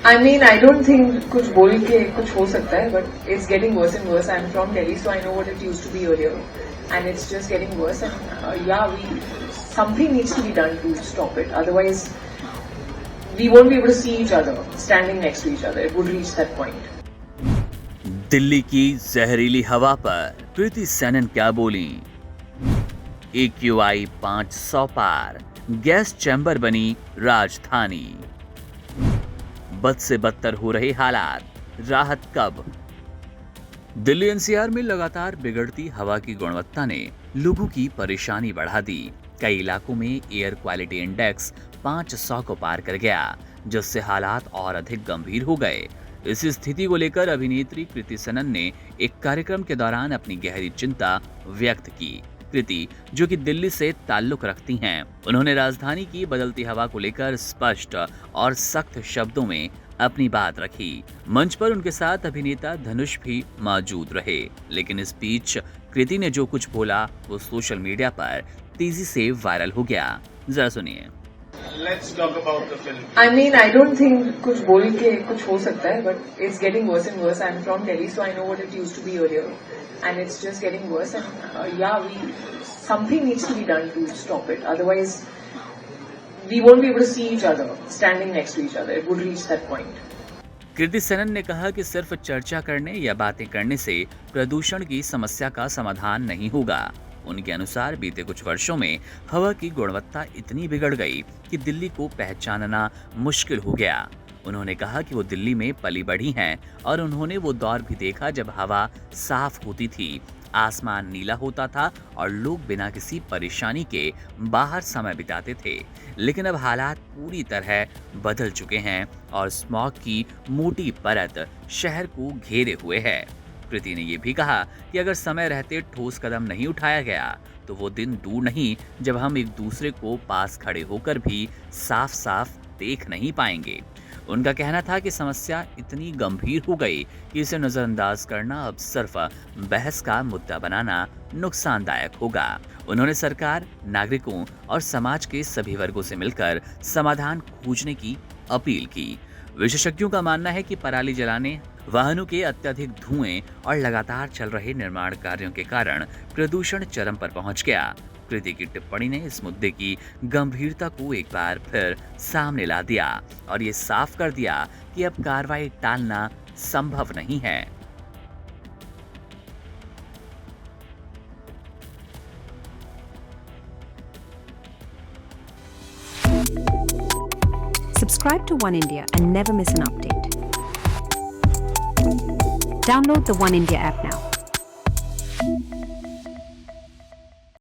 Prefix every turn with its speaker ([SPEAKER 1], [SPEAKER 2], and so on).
[SPEAKER 1] I mean, I don't think कुछ बोल के कुछ हो सकता है, but it's getting worse and worse. I'm from Delhi, so I know what it used to be earlier, and it's just getting worse. And something needs to be done to stop it. Otherwise, we won't be able to see each other standing next to each other. It would reach that point.
[SPEAKER 2] Delhi की जहरीली हवा पर कृति सेनन क्या बोली? AQI 500 पार, gas chamber बनी राजधानी। बद से बदतर हो रहे हालात, राहत कब? दिल्ली NCR में लगातार बिगड़ती हवा की गुणवत्ता ने लोगों की परेशानी बढ़ा दी। कई इलाकों में एयर क्वालिटी इंडेक्स 500 को पार कर गया, जिससे हालात और अधिक गंभीर हो गए। इस स्थिति को लेकर अभिनेत्री कृति सेनन ने एक कार्यक्रम के दौरान अपनी गहरी चिंता व्यक्त की। कृति, जो कि दिल्ली से ताल्लुक रखती हैं, उन्होंने राजधानी की बदलती हवा को लेकर स्पष्ट और सख्त शब्दों में अपनी बात रखी। मंच पर उनके साथ अभिनेता धनुष भी मौजूद रहे, लेकिन इस बीच कृति ने जो कुछ बोला वो सोशल मीडिया पर तेजी से वायरल हो गया। जरा सुनिए।
[SPEAKER 3] Let's talk about the film.
[SPEAKER 1] I mean, I don't think कुछ बोल के कुछ हो सकता है, but it's getting worse and worse. I'm from Delhi, so I know what it used to be earlier, and it's just getting worse. And something needs to be done to stop it. Otherwise, we won't be able to see each other standing next to each other. It would reach that point.
[SPEAKER 2] Kriti Sanon ने कहा कि सिर्फ चर्चा करने या बातें करने से प्रदूषण की समस्या का समाधान नहीं होगा। उनके अनुसार बीते कुछ वर्षों में हवा की गुणवत्ता इतनी बिगड़ गई कि दिल्ली को पहचानना मुश्किल हो गया। उन्होंने कहा कि वो दिल्ली में पली बढ़ी हैं और उन्होंने वो दौर भी देखा जब हवा साफ होती थी, आसमान नीला होता था और लोग बिना किसी परेशानी के बाहर समय बिताते थे। लेकिन अब हालात पूरी तरह बदल चुके हैं और स्मॉग की मोटी परत शहर को घेरे हुए है। कृति ने यह भी कहा कि अगर समय रहते ठोस कदम नहीं उठाया गया तो वो दिन दूर नहीं जब हम एक दूसरे को पास खड़े होकर भी साफ साफ देख नहीं पाएंगे। उनका कहना था कि समस्या इतनी गंभीर हो गई कि इसे नजरअंदाज करना अब सिर्फ बहस का मुद्दा बनाना नुकसानदायक होगा। उन्होंने सरकार, नागरिकों और समाज के सभी वर्गों से मिलकर समाधान खोजने की अपील की। विशेषज्ञों का मानना है कि पराली जलाने, वाहनों के अत्यधिक धुएं और लगातार चल रहे निर्माण कार्यों के कारण प्रदूषण चरम पर पहुंच गया। कृति की टिप्पणी ने इस मुद्दे की गंभीरता को एक बार फिर सामने ला दिया और ये साफ कर दिया कि अब कार्रवाई टालना संभव नहीं है।
[SPEAKER 4] Subscribe to One India and never miss an update. Download the One India app now.